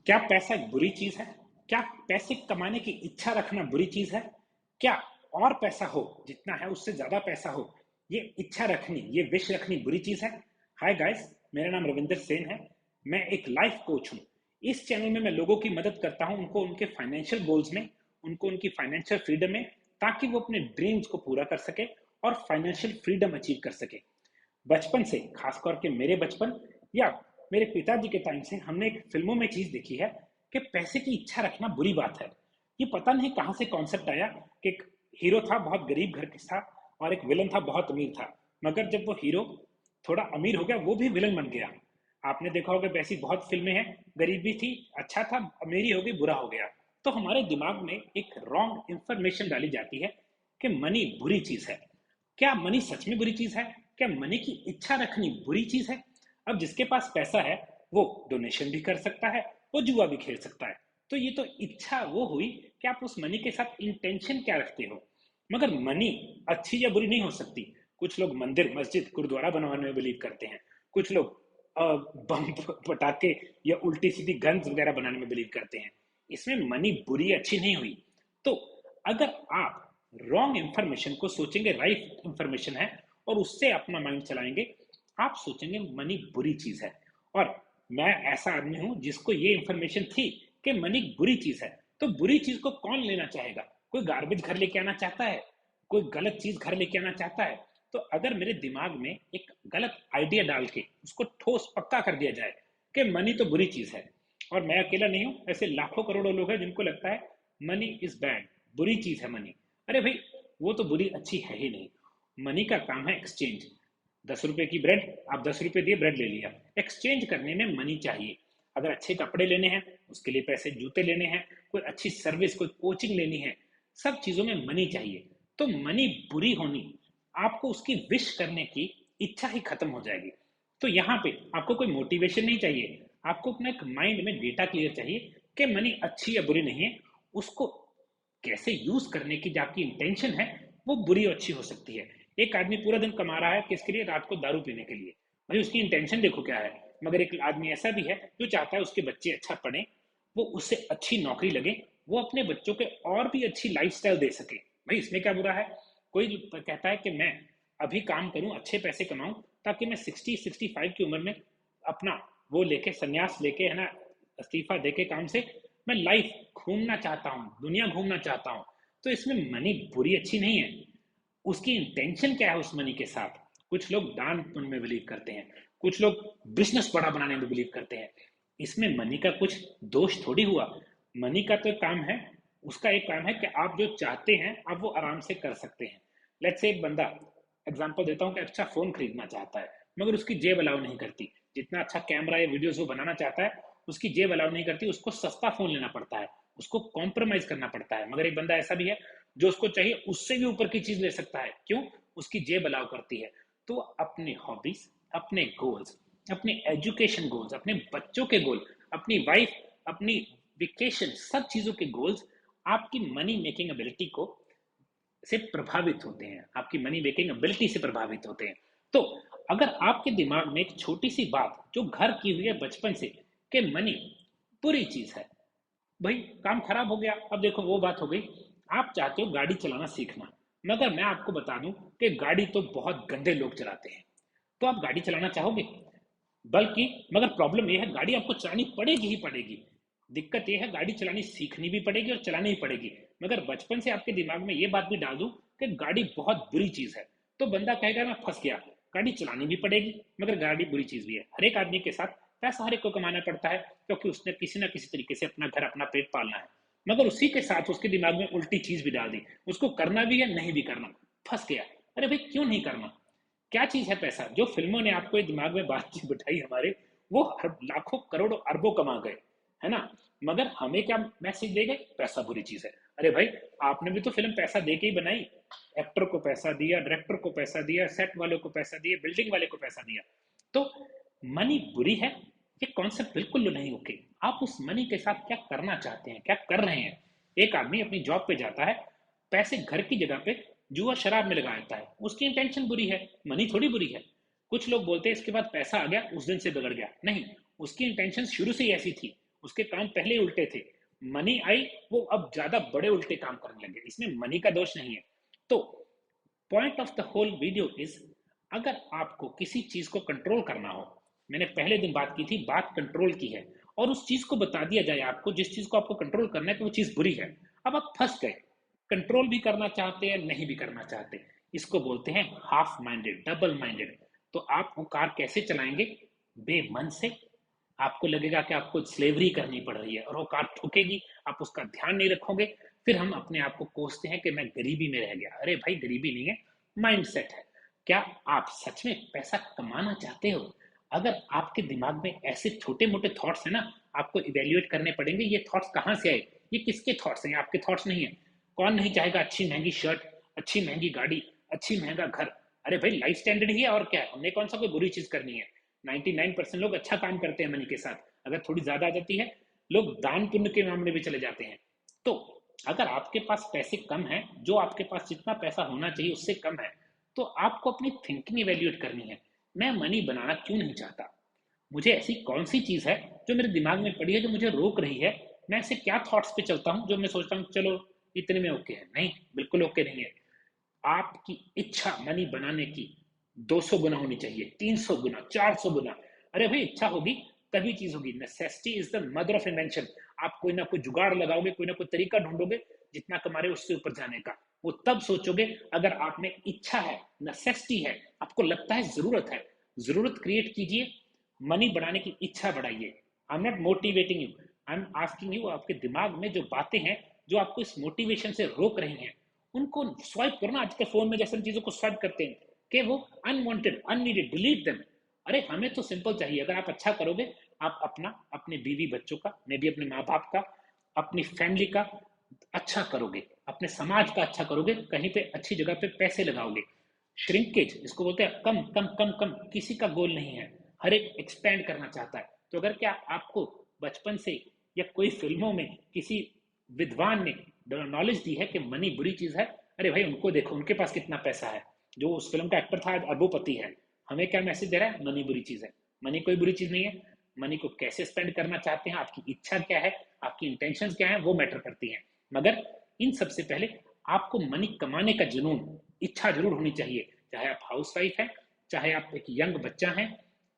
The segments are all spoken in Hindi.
क्या पैसा एक बुरी चीज है? क्या पैसे कमाने की इच्छा रखना बुरी चीज है? क्या और पैसा हो, जितना है उससे ज्यादा पैसा हो, ये इच्छा रखनी, ये विश रखनी बुरी चीज है? हाय गाइस, मेरा नाम रविंदर सेन है। मैं एक लाइफ कोच हूँ। इस चैनल में मैं लोगों की मदद करता हूँ, उनको उनके फाइनेंशियल गोल्स में, उनको उनकी फाइनेंशियल फ्रीडम में, ताकि वो अपने ड्रीम्स को पूरा कर सके और फाइनेंशियल फ्रीडम अचीव कर सके। बचपन से, खास करके मेरे बचपन या मेरे पिताजी के टाइम से, हमने एक फिल्मों में चीज देखी है कि पैसे की इच्छा रखना बुरी बात है। ये पता नहीं कहां से कॉन्सेप्ट आया कि एक हीरो था बहुत गरीब घर के था और एक विलन था बहुत अमीर था, मगर जब वो हीरो थोड़ा अमीर हो गया वो भी विलन बन गया। आपने देखा होगा वैसी बहुत फिल्में हैं, गरीबी थी अच्छा था, अमीरी हो गई बुरा हो गया। तो हमारे दिमाग में एक रॉन्ग इंफॉर्मेशन डाली जाती है कि मनी बुरी चीज है। क्या मनी सच में बुरी चीज है? क्या मनी की इच्छा रखनी बुरी चीज है? अब जिसके पास पैसा है वो डोनेशन भी कर सकता है, वो जुआ भी खेल सकता है। तो ये तो इच्छा वो हुई कि आप उस मनी के साथ इंटेंशन क्या रखते हो। मगर मनी अच्छी या बुरी नहीं हो सकती। कुछ लोग मंदिर मस्जिद गुरुद्वारा बनवाने में बिलीव करते हैं, कुछ लोग बम पटाखे या उल्टी सीधी गन्स वगैरह बनाने में बिलीव करते हैं। इसमें मनी बुरी अच्छी नहीं हुई। तो अगर आप रॉन्ग इंफॉर्मेशन को सोचेंगे राइट इंफॉर्मेशन है और उससे अपना माइंड चलाएंगे, आप सोचेंगे मनी बुरी चीज है। और मैं ऐसा आदमी हूं जिसको ये इंफॉर्मेशन थी कि मनी बुरी चीज है। तो बुरी चीज को कौन लेना चाहेगा? कोई गार्बेज घर लेके आना चाहता है? कोई गलत चीज घर लेके आना चाहता है? तो अगर मेरे दिमाग में एक गलत आइडिया डाल के उसको ठोस पक्का कर दिया जाए कि मनी तो बुरी चीज है, और मैं अकेला नहीं हूं, ऐसे लाखों करोड़ों लोग हैं जिनको लगता है मनी इज बैड, बुरी चीज है मनी। अरे भाई, वो तो बुरी अच्छी है ही नहीं। मनी का काम है एक्सचेंज। 10 रुपए की ब्रेड, आप 10 रुपए दिए ब्रेड ले लिया। एक्सचेंज करने में मनी चाहिए। अगर अच्छे कपड़े लेने हैं उसके लिए पैसे, जूते लेने हैं, कोई अच्छी सर्विस, कोई कोचिंग लेनी है, सब चीजों में मनी चाहिए। तो मनी बुरी होनी, आपको उसकी विश करने की इच्छा ही खत्म हो जाएगी। तो यहाँ पे आपको कोई मोटिवेशन नहीं चाहिए, आपको अपना एक माइंड में डेटा क्लियर चाहिए कि मनी अच्छी या बुरी नहीं है। उसको कैसे यूज करने की जो आपकी इंटेंशन है वो बुरी और अच्छी हो सकती है। एक आदमी पूरा दिन कमा रहा है किसके लिए? रात को दारू पीने के लिए। भाई उसकी इंटेंशन देखो क्या है। मगर एक आदमी ऐसा भी है जो चाहता है उसके बच्चे अच्छा पढ़े, वो उससे अच्छी नौकरी लगे, वो अपने बच्चों के और भी अच्छी लाइफस्टाइल दे सके। भाई इसमें क्या बुरा है? कोई कहता है कि मैं अभी काम करूं, अच्छे पैसे कमाऊं, ताकि मैं 60-65 की उम्र में अपना वो लेके संन्यास लेके, है ना, इस्तीफा देके काम से मैं लाइफ घूमना चाहता हूँ, दुनिया घूमना चाहता हूँ। तो इसमें मनी बुरी अच्छी नहीं है। उसकी इंटेंशन क्या है उस मनी के साथ? कुछ लोग दान पुण्य में बिलीव करते हैं, कुछ लोग बिजनेस बड़ा बनाने में बिलीव करते हैं। इसमें मनी का कुछ दोष थोड़ी हुआ। मनी का तो काम है, उसका एक काम है कि आप जो चाहते हैं आप वो आराम से कर सकते हैं। लेट्स से एक बंदा, एग्जांपल देता हूँ, कि अच्छा फोन खरीदना चाहता है मगर उसकी जेब अलाउ नहीं करती। जितना अच्छा कैमरा या वीडियोस वो बनाना चाहता है उसकी जेब अलाउ नहीं करती, उसको सस्ता फोन लेना पड़ता है, उसको कॉम्प्रोमाइज करना पड़ता है। मगर एक बंदा ऐसा भी है जो उसको चाहिए उससे भी ऊपर की चीज ले सकता है। क्यों? उसकी जेब अलाउ करती है। तो अपने हॉबीज, अपने गोल्स, अपने एजुकेशन गोल्स, अपने बच्चों के गोल, अपनी वाइफ, अपनी वेकेशन, सब चीजों के गोल्स आपकी मनी मेकिंग एबिलिटी को से प्रभावित होते हैं, आपकी मनी मेकिंग एबिलिटी से प्रभावित होते हैं। तो अगर आपके दिमाग में एक छोटी सी बात जो घर की हुई है बचपन से कि मनी बुरी चीज है, भाई काम खराब हो गया। अब देखो वो बात हो गई, आप चाहते हो गाड़ी चलाना सीखना, मगर मैं आपको बता दूं कि गाड़ी तो बहुत गंदे लोग चलाते हैं। तो आप गाड़ी चलाना चाहोगे? बल्कि मगर प्रॉब्लम यह है गाड़ी आपको चलानी पड़ेगी ही पड़ेगी। दिक्कत यह है गाड़ी चलानी सीखनी भी पड़ेगी और चलानी भी पड़ेगी। मगर बचपन से आपके दिमाग में यह बात भी डाल दूं कि गाड़ी बहुत बुरी चीज है, तो बंदा कहेगा मैं फंस गया। गाड़ी चलानी भी पड़ेगी मगर गाड़ी बुरी चीज भी है। हर एक आदमी के साथ पैसा हर एक को कमाना पड़ता है, क्योंकि उसने किसी ना किसी तरीके से अपना घर, अपना पेट पालना है। मगर उसी के साथ उसके दिमाग में उल्टी चीज भी डाल दी, उसको करना भी है नहीं भी करना, फंस गया। अरे भाई क्यों नहीं करना? क्या चीज है पैसा? जो फिल्मों ने आपको दिमाग में बात की बिठाई हमारे, वो लाखों करोड़ों अरबों कमा गए, है ना। मगर हमें क्या मैसेज दे गए? पैसा बुरी चीज है। अरे भाई, आपने भी तो फिल्म पैसा दे के ही बनाई। एक्टर को पैसा दिया, डायरेक्टर को पैसा दिया, सेट वालों को पैसा दिया, बिल्डिंग वाले को पैसा दिया। तो मनी बुरी है, ये कॉन्सेप्ट बिल्कुल नहीं ओके। आप उस मनी के साथ क्या करना चाहते हैं, क्या कर रहे हैं? एक आदमी अपनी जॉब पे जाता है, पैसे घर की जगह पे जुआ शराब में लगा देता है, उसकी इंटेंशन बुरी है, मनी थोड़ी बुरी है। कुछ लोग बोलते हैं इसके बाद पैसा आ गया उस दिन से बिगड़ गया, नहीं, उसकी इंटेंशन शुरू से ही ऐसी थी। उसके काम पहले ही उल्टे थे, मनी आई, वो अब ज्यादा बड़े उल्टे काम करने लगे, इसमें मनी का दोष नहीं है। तो point of the whole video is, अगर आपको किसी चीज को कंट्रोल करना हो, मैंने पहले दिन बात की थी, बात कंट्रोल की है, और उस चीज को बता दिया जाए आपको, जिस चीज को आपको कंट्रोल करना है कि वो चीज बुरी है, अब आप फंस गए, कंट्रोल भी करना चाहते हैं नहीं भी करना चाहते, इसको बोलते हैं हाफ माइंडेड, डबल माइंडेड। तो आप वो कार कैसे चलाएंगे? बेमन से। आपको लगेगा कि आपको स्लेवरी करनी पड़ रही है और वो कार ठुकेगी, आप उसका ध्यान नहीं रखोगे, फिर हम अपने आप को कोसते हैं कि मैं गरीबी में रह गया। अरे भाई, गरीबी नहीं है, माइंडसेट है। क्या आप सच में पैसा कमाना चाहते हो? अगर आपके दिमाग में ऐसे छोटे मोटे थॉट्स हैं ना, आपको इवेल्युएट करने पड़ेंगे, ये थॉट्स कहाँ से आए, ये किसके थॉट्स हैं, आपके थॉट्स नहीं है। कौन नहीं चाहेगा अच्छी महंगी शर्ट, अच्छी महंगी गाड़ी, अच्छी महंगा घर? अरे भाई, लाइफ स्टैंडर्ड ही है, और क्या है, हमने कौन सा कोई बुरी चीज करनी है। 99% लोग अच्छा काम करते हैं मनी के साथ, अगर थोड़ी ज्यादा आ जाती है, लोग दान पुण्य के मामले में चले जाते हैं। तो अगर आपके पास पैसे कम है, जो आपके पास जितना पैसा होना चाहिए उससे कम है, तो आपको अपनी थिंकिंग इवेल्युएट करनी है। मैं मनी बनाना क्यों नहीं चाहता? मुझे ऐसी कौन सी चीज है जो मेरे दिमाग में पड़ी है, जो मुझे रोक रही है? मैं ऐसे क्या थॉट्स पे चलता हूँ जो मैं सोचता हूँ चलो इतने में ओके है? नहीं, बिल्कुल ओके नहीं है। आपकी इच्छा मनी बनाने की 200 गुना होनी चाहिए, 300 गुना, 400 गुना। अरे भाई, इच्छा होगी तभी चीज होगी। Necessity is the mother of invention. आप कोई ना कोई जुगाड़ लगाओगे, कोई ना कोई तरीका ढूंढोगे जितना कमा रहे उससे ऊपर जाने का। वो तब सोचोगे अगर आप में इच्छा है, नेसेसिटी है, आपको लगता है जरूरत है। जरूरत क्रिएट कीजिए, मनी बढ़ाने की इच्छा बढ़ाइए। I am not motivating you, I am asking you, आपके दिमाग में जो बातें हैं जो आपको इस मोटिवेशन से रोक रही हैं, उनको स्वाइप करो ना। आज के फोन में जैसे हम चीजों को स्वाइप करते हैं कि वो अनवांटेड, अननीडेड, डिलीट देम। अरे हमें तो सिंपल चाहिए। अगर आप अच्छा करोगे, आप अपना, अपने बीवी बच्चों का, मे भी अपने माँ बाप का, अपनी फैमिली का अच्छा करोगे, अपने समाज का अच्छा करोगे, कहीं पे अच्छी जगह पे पैसे लगाओगे। श्रिंकेज इसको बोलते हैं, कम कम कम कम, किसी का गोल नहीं है, हर एक एक्सपेंड करना चाहता है। तो अगर क्या आपको बचपन से या कोई फिल्मों में किसी विद्वान ने नॉलेज दी है कि मनी बुरी चीज है, अरे भाई उनको देखो, उनके पास कितना पैसा है, जो उस फिल्म का एक्टर था आज अरबोपति है। हमें क्या मैसेज दे रहा है? मनी बुरी चीज है। मनी कोई बुरी चीज नहीं है। मनी को कैसे स्पेंड करना चाहते हैं, आपकी इच्छा क्या है, आपकी इंटेंशंस क्या है, वो मैटर करती हैं। मगर इन सबसे पहले आपको मनी कमाने का जुनून, इच्छा जरूर होनी चाहिए। चाहे आप हाउस वाइफ है, चाहे आप एक यंग बच्चा है,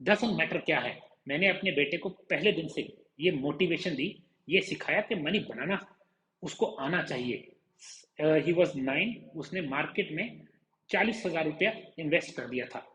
डजंट मैटर क्या है। मैंने अपने बेटे को पहले दिन से ये मोटिवेशन दी, ये सिखाया कि मनी बनाना उसको आना चाहिए। ही वॉज 9, उसने मार्केट में 40,000 रुपया इन्वेस्ट कर दिया था,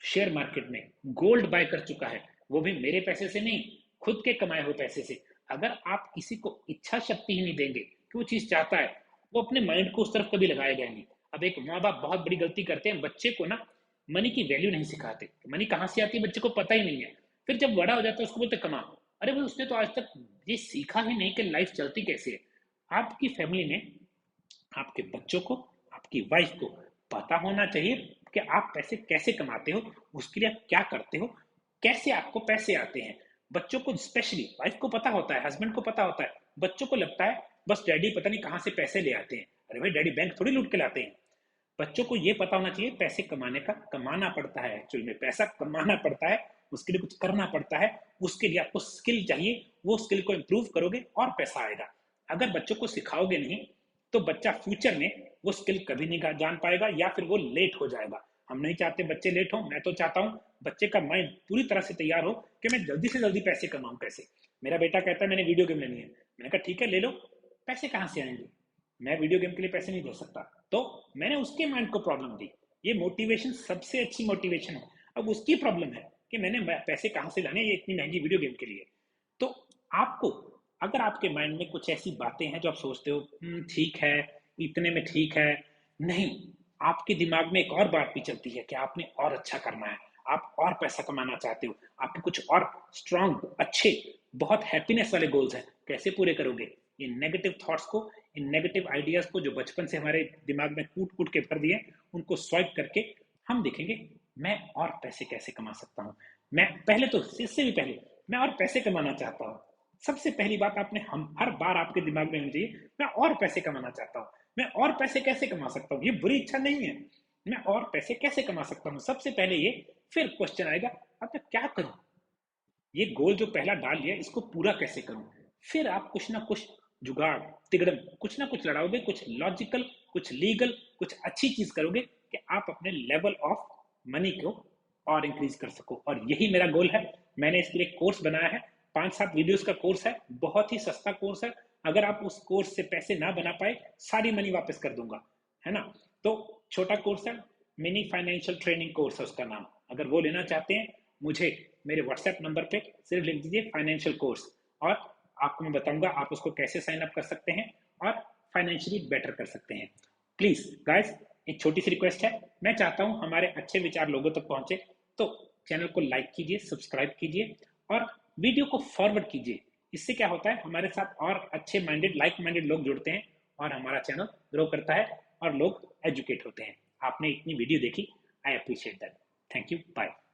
शेयर मार्केट में गोल्ड बाय कर चुका है, वो भी मेरे पैसे से नहीं, खुद के कमाए हुए पैसे से। अगर आप किसी को इच्छा शक्ति ही नहीं देंगे कि वो चीज चाहता है, वो अपने माइंड को उस तरफ कभी लगाएगा नहीं। अब एक माँ बाप बहुत बड़ी गलती करते हैं, बच्चे को ना मनी की वैल्यू नहीं सिखाते। मनी कहाँ से आती है बच्चे को पता ही नहीं है। फिर जब बड़ा हो जाता है उसको बोलते कमा। अरे भाई, उसने तो आज तक ये सीखा ही नहीं कि लाइफ चलती कैसे है। आपकी फैमिली में आपके बच्चों को, आपकी वाइफ को पता होना चाहिए कि आप पैसे कैसे कमाते हो, उसके लिए आप क्या करते हो, कैसे आपको पैसे आते हैं। बच्चों को स्पेशली, वाइफ को पता होता है, हस्बैंड को पता होता है, बच्चों को लगता है बस डैडी पता नहीं कहाँ से पैसे ले आते हैं। अरे भाई, डैडी बैंक थोड़ी लूट के लाते हैं। बच्चों को ये पता होना चाहिए पैसे कमाने का, कमाना पड़ता है, एक्चुअल में पैसा कमाना पड़ता है, उसके लिए कुछ करना पड़ता है, उसके लिए आपको स्किल चाहिए, वो स्किल को इम्प्रूव करोगे और पैसा आएगा। अगर बच्चों को सिखाओगे नहीं, तो बच्चा फ्यूचर में वो स्किल कभी नहीं जान पाएगा, या फिर वो लेट हो जाएगा। हम नहीं चाहते बच्चे लेट हो, मैं तो चाहता हूँ बच्चे का माइंड पूरी तरह से तैयार हो कि मैं जल्दी से जल्दी पैसे कमाऊं। पैसे, मेरा बेटा कहता है मैंने वीडियो गेम लेनी है, मैंने कहा ठीक है ले लो। पैसे कहाँ से आएंगे? मैं वीडियो गेम के लिए पैसे नहीं दे सकता। तो मैंने उसके माइंड को प्रॉब्लम दी। ये मोटिवेशन सबसे अच्छी मोटिवेशन है। अब उसकी प्रॉब्लम है कि मैंने पैसे कहाँ से लाने ये इतनी महंगी वीडियो गेम के लिए। तो आपको, अगर आपके माइंड में कुछ ऐसी बातें हैं जो आप सोचते हो ठीक है, इतने में ठीक है, नहीं, आपके दिमाग में एक और बात भी चलती है कि आपने और अच्छा करना है, आप और पैसा कमाना चाहते हो, आपके कुछ और स्ट्रांग, अच्छे, बहुत हैप्पीनेस वाले गोल्स हैं, कैसे पूरे करोगे? ये नेगेटिव थॉट्स को, इन नेगेटिव आइडियाज को जो बचपन से हमारे दिमाग में कूट कूट के भर दिए, उनको स्वाइप करके हम देखेंगे मैं और पैसे कैसे कमा सकता हूँ। मैं पहले तो, इससे भी पहले, मैं और पैसे कमाना चाहता हूँ। सबसे पहली बात आपने, हम हर बार आपके दिमाग में होनी चाहिए मैं और पैसे कमाना चाहता हूँ। मैं और पैसे कैसे कमा सकता हूँ? ये बुरी इच्छा नहीं है। मैं और पैसे कैसे कमा सकता हूँ, सबसे पहले ये। फिर क्वेश्चन आएगा अब मैं क्या करूँ? ये गोल जो पहला डाल लिया इसको पूरा कैसे करूं, फिर आप कुछ ना कुछ जुगाड़ तिगड़म कुछ ना कुछ लड़ाओगे, कुछ लॉजिकल, कुछ लीगल, कुछ अच्छी चीज करोगे कि आप अपने लेवल ऑफ मनी को और इंक्रीज कर सको। और यही मेरा गोल है। मैंने इसके लिए कोर्स बनाया है, 5-7 वीडियोस का कोर्स है, बहुत ही सस्ता कोर्स है। अगर आप उस कोर्स से पैसे ना बना पाए, सारी मनी वापस कर दूंगा, है ना। तो छोटा कोर्स है, मिनी फाइनेंशियल ट्रेनिंग कोर्स है उसका नाम। अगर वो लेना चाहते हैं, मुझे मेरे व्हाट्सएप नंबर पे सिर्फ लिख दीजिए फाइनेंशियल कोर्स, और आपको मैं बताऊंगा आप उसको कैसे साइन अप कर सकते हैं और फाइनेंशियली बेटर कर सकते हैं। प्लीज गाइस, एक छोटी सी रिक्वेस्ट है, मैं चाहता हूं हमारे अच्छे विचार लोगों तक पहुंचे, तो चैनल को लाइक कीजिए, सब्सक्राइब कीजिए और वीडियो को फॉरवर्ड कीजिए। इससे क्या होता है, हमारे साथ और अच्छे माइंडेड, लाइक माइंडेड लोग जुड़ते हैं और हमारा चैनल ग्रो करता है और लोग एजुकेट होते हैं। आपने इतनी वीडियो देखी, I appreciate that. Thank you, bye.